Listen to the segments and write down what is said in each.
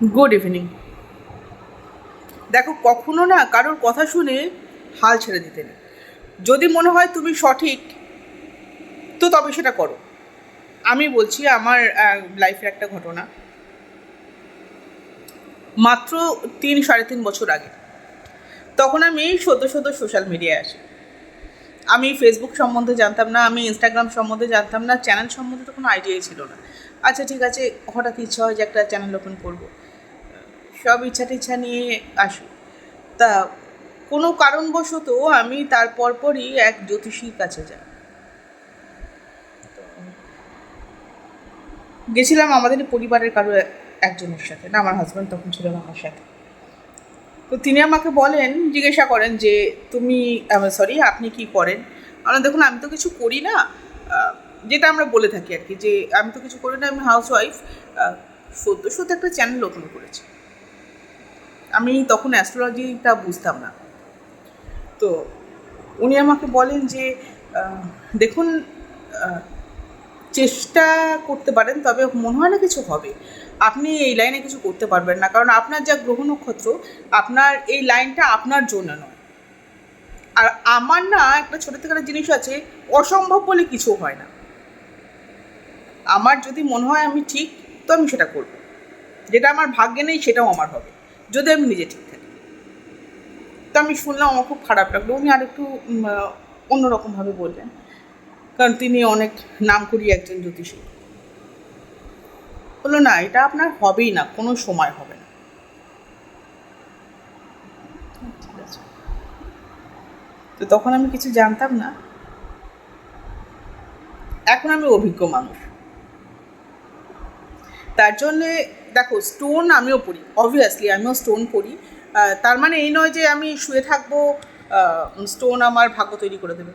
Good evening. দেখো, কখনো না কারোর কথা শুনে হাল ছেড়ে দিতে নেই। যদি মনে হয় তুমি সঠিক, তো তবে সেটা করো। আমি বলছি আমার লাইফের একটা ঘটনা। মাত্র 3-3.5 বছর আগে, তখন আমি সদ্য সোশ্যাল মিডিয়ায় আসি। আমি ফেসবুক সম্বন্ধে জানতাম না, আমি ইনস্টাগ্রাম সম্বন্ধে জানতাম না, চ্যানেল সম্বন্ধে তো কোনো আইডিয়াই ছিল না। আচ্ছা ঠিক আছে, হঠাৎ ইচ্ছা হয় যে একটা চ্যানেল ওপেন করবো, সব ইচ্ছা নিয়ে আসি। তা কোনো কারণবশত আমি তার পরপরই এক জ্যোতিষীর কাছে যাই। গেছিলাম আমাদের পরিবারের কারো একজনের সাথে, না আমার হাজব্যান্ড তখন ছিল আমার সাথে। তো তিনি আমাকে জিজ্ঞাসা করেন যে তুমি আপনি কি করেন। আমরা দেখুন, আমি তো কিছু করি না, যেটা আমরা বলে থাকি আর কি, যে আমি তো কিছু করি না, আমি হাউস ওয়াইফ। সদ্য একটা চ্যানেল ওপেন করেছি। আমি তখন অ্যাস্ট্রোলজিটা বুঝতাম না। তো উনি আমাকে বলেন যে দেখুন, চেষ্টা করতে পারেন, তবে মনে হয় না কিছু হবে। আপনি এই লাইনে কিছু করতে পারবেন না, কারণ আপনার যা গ্রহ নক্ষত্র, আপনার এই লাইনটা আপনার জন্য নয়। আর আমার না একটা ছোটো থেকে একটা জিনিস আছে, অসম্ভব বলে কিছু হয় না। আমার যদি মনে হয় আমি ঠিক, তো আমি সেটা করব। যেটা আমার ভাগ্যে নেই সেটাও আমার হবে, যদি আমি নিজে ঠিক থাকি। তো আমি শুনলাম, আমার খুব খারাপ লাগলো। উনি আরেকটু অন্যরকমভাবে বললেন, কারণ তিনি অনেক নাম করি একজন জ্যোতিষী। বললো না, এটা আপনার হবেই না, কোনো সময় হবে না। ঠিক আছে। তো তখন আমি কিছু জানতাম না, এখন আমি অভিজ্ঞ মানুষ। তার জন্যে দেখো, স্টোন আমিও পড়ি, অবভিয়াসলি আমিও স্টোন পড়ি। তার মানে এই নয় যে আমি শুয়ে থাকবো, স্টোন আমার ভাগ্য তৈরি করে দেবে।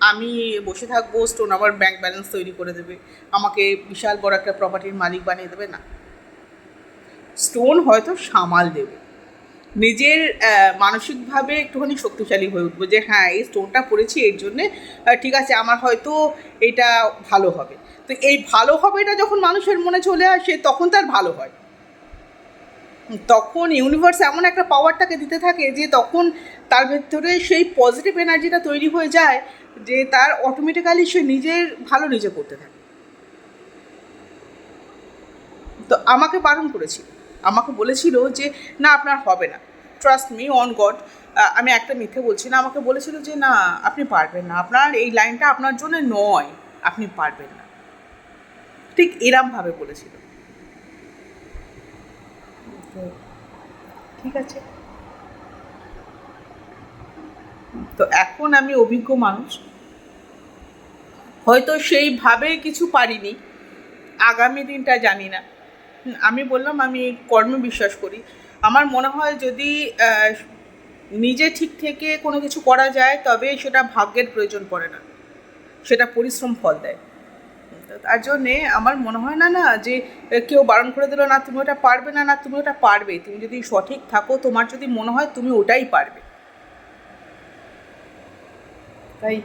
আমি বসে থাকবো, স্টোন আমার ব্যাংক ব্যালেন্স তৈরি করে দেবে, আমাকে বিশাল বড় একটা প্রপার্টির মালিক বানিয়ে দেবে না। স্টোন হয়তো সামাল দেবে, নিজের মানসিকভাবে একটুখানি শক্তিশালী হয়ে উঠবো, যে হ্যাঁ এই স্টোনটা পড়েছি এর জন্যে ঠিক আছে, আমার হয়তো এটা ভালো হবে। তো এই ভালো হবেটা যখন মানুষের মনে চলে আসে, তখন তার ভালো হয়। তখন ইউনিভার্স এমন একটা পাওয়ারটাকে দিতে থাকে যে তখন তার ভেতরে সেই পজিটিভ এনার্জিটা তৈরি হয়ে যায়, যে তার অটোমেটিক্যালি সে নিজের ভালো নিজে করতে থাকে। তো আমাকে বারণ করেছিল, আমাকে বলেছিল যে না আপনার হবে না, ট্রাস্ট মি অন গড। আমি একটা মিথ্যে বলছি না। আমাকে বলেছিল যে না, আপনি পারবেন না, আপনার এই লাইনটা আপনার জন্য নয়, আপনি পারবেন না। ঠিক এরমভাবে বলেছিল। তো ঠিক আছে, তো এখন আমি অভিজ্ঞ মানুষ, হয়তো সেইভাবে কিছু পারিনি, আগামী দিনটা জানি না। আমি বললাম আমি কর্মে বিশ্বাস করি। আমার মনে হয় যদি নিজে ঠিক থেকে কোনো কিছু করা যায়, তবে সেটা ভাগ্যের প্রয়োজন পড়ে না, সেটা পরিশ্রম ফল দেয়। তার জন্যে আমার মনে হয় না যে কেউ বারণ করে দিল না তুমি ওটা পারবে না, না তুমি ওটা পারবে। তুমি যদি সঠিক থাকো, তোমার যদি মনে হয় তুমি ওটাই পারবে। তাই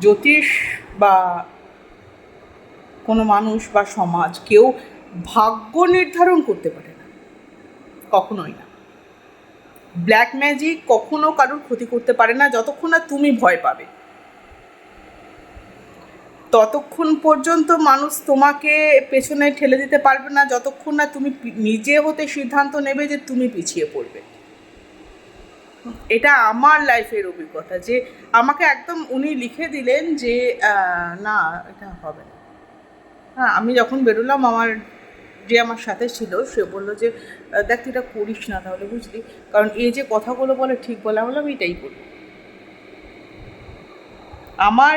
জ্যোতিষ বা কোনো মানুষ বা সমাজ, কেউ ভাগ্য নির্ধারণ করতে পারে না, কখনোই না। ব্ল্যাক ম্যাজিক কখনো কারোর ক্ষতি করতে পারে না, যতক্ষণ না তুমি ভয় পাবে। ততক্ষণ পর্যন্ত মানুষ তোমাকে পেছনে ঠেলে দিতে পারবে না, যতক্ষণ না তুমি নিজে হতে সিদ্ধান্ত নেবে যে তুমি পিছিয়ে পড়বে। এটা আমার লাইফের অভিজ্ঞতা, যে আমাকে একদম উনি লিখে দিলেন যে না এটা হবে না। হ্যাঁ, আমি যখন বেরোলাম, আমার সাথে ছিল সে বললো যে দেখ তুই এটা করিস না তাহলে, বুঝলি, কারণ এই যে কথাগুলো বলে ঠিক বলে। আমি বললাম এটাই করি, আমার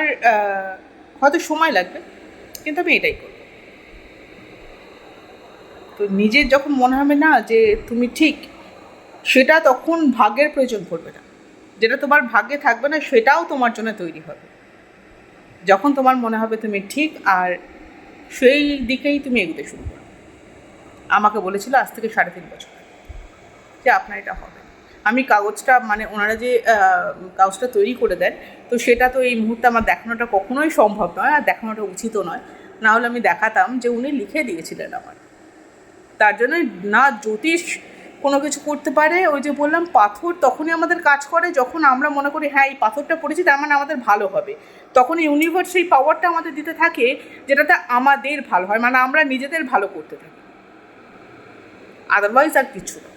হয়তো সময় লাগবে, কিন্তু আমি এটাই করব। তো নিজের যখন মনে হবে না যে তুমি ঠিক, সেটা তখন ভাগ্যের প্রয়োজন পড়বে না। যেটা তোমার ভাগ্যে থাকবে না, সেটাও তোমার জন্য তৈরি হবে, যখন তোমার মনে হবে তুমি ঠিক, আর সেই দিকেই তুমি এগোতে শুরু করো। আমাকে বলেছিল আজ থেকে 3.5 বছর যে আপনার এটা হবে। আমি কাগজটা, মানে ওনারা যে কাগজটা তৈরি করে দেন, তো সেটা তো এই মুহূর্তে আমার দেখানোটা কখনোই সম্ভব নয়, আর দেখানোটা উচিতও নয়। না হলে আমি দেখাতাম যে উনি লিখে দিয়েছিলেন আমার। তার জন্য না জ্যোতিষ কোনো কিছু করতে পারে, ওই যে বললাম পাথর তখনই আমাদের কাজ করে যখন আমরা মনে করি হ্যাঁ এই পাথরটা পড়েছি তার মানে আমাদের ভালো হবে, তখন ইউনিভার্স সেই পাওয়ারটা আমাদের দিতে থাকে যেটাতে আমাদের ভালো হয়, মানে আমরা নিজেদের ভালো করতে থাকি, আদারওয়াইজ আর কিছু না।